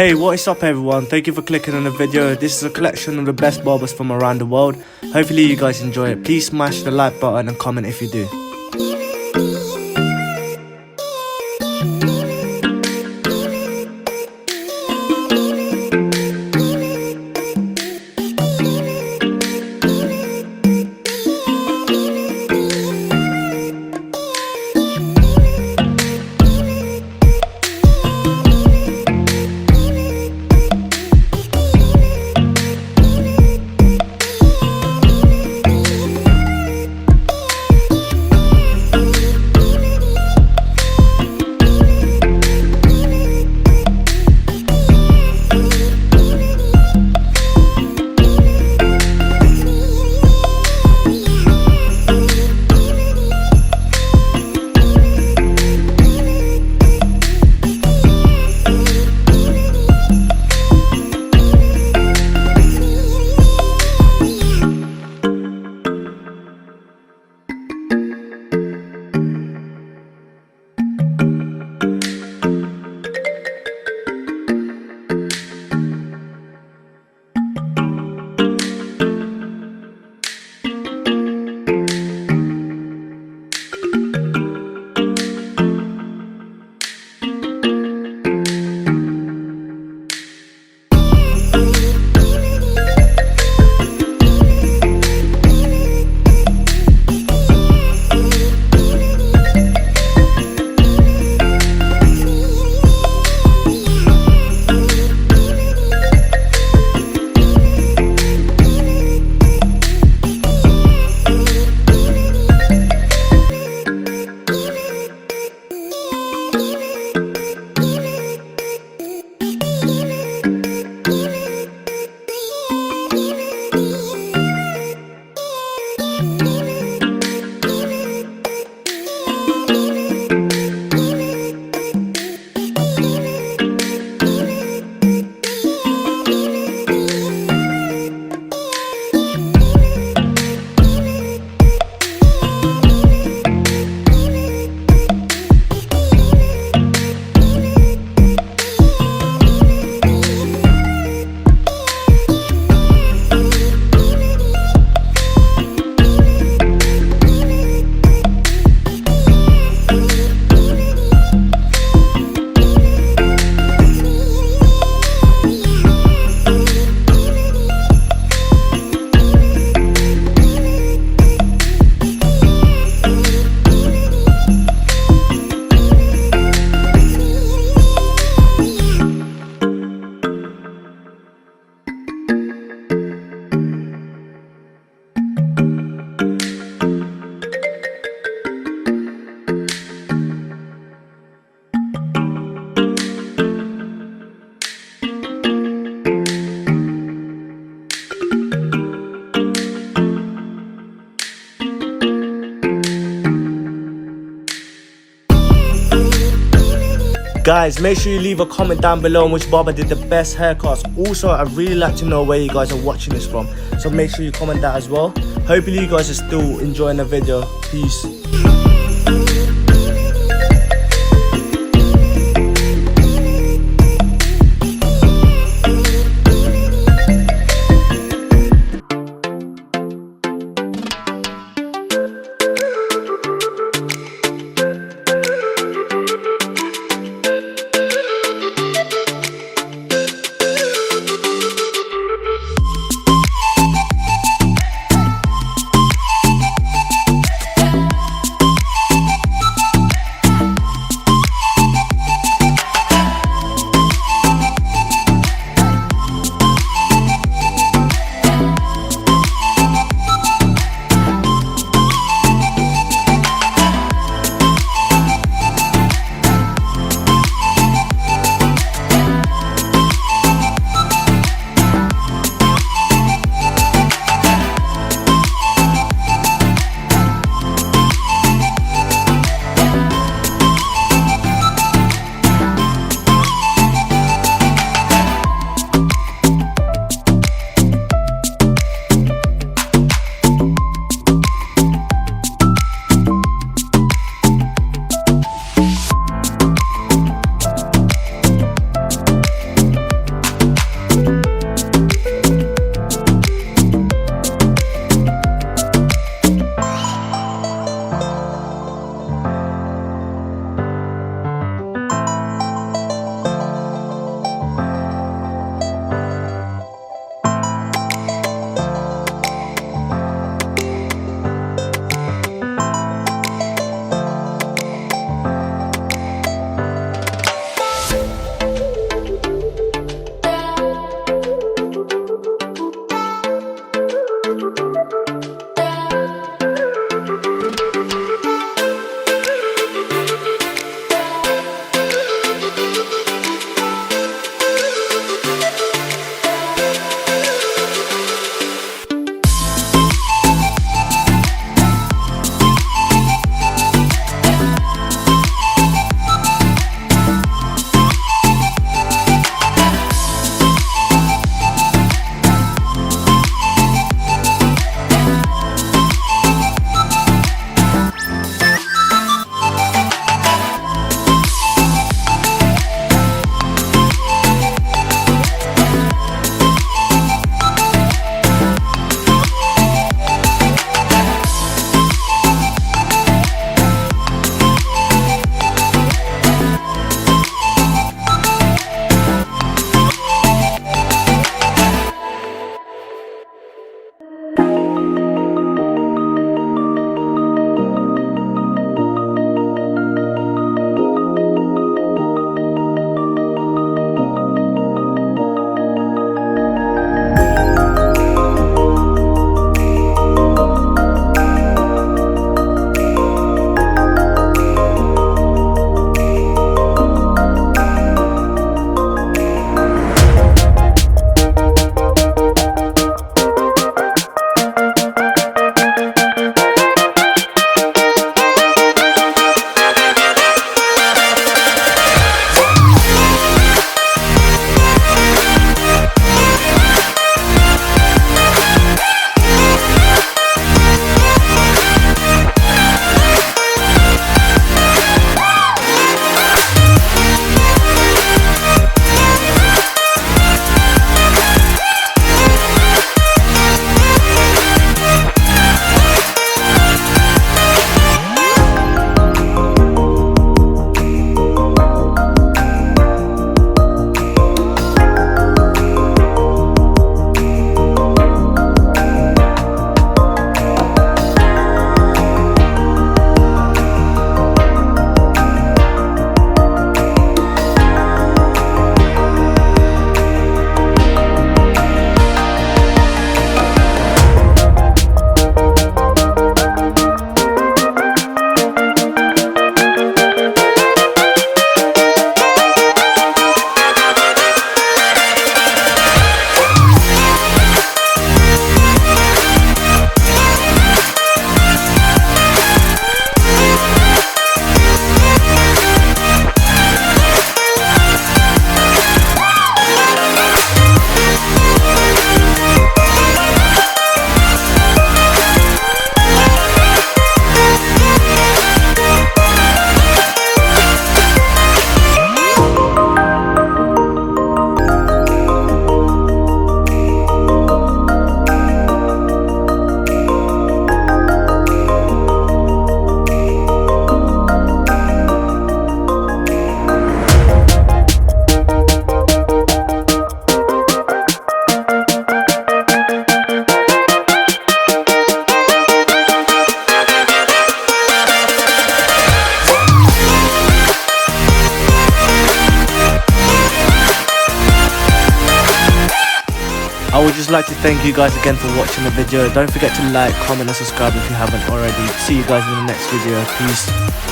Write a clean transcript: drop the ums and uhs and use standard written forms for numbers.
Hey, what is up everyone? Thank you for clicking on the video. This is a collection of the best barbers from around the world. Hopefully you guys enjoy it. Please smash the like button and comment if you do. Guys, make sure you leave a comment down below on which barber did the best haircuts. Also, I'd really like to know where you guys are watching this from, so make sure you comment that as well. Hopefully you guys are still enjoying the video. Peace. I would just like to thank you guys again for watching the video. Don't forget to like, comment and subscribe if you haven't already. See you guys in the next video. Peace.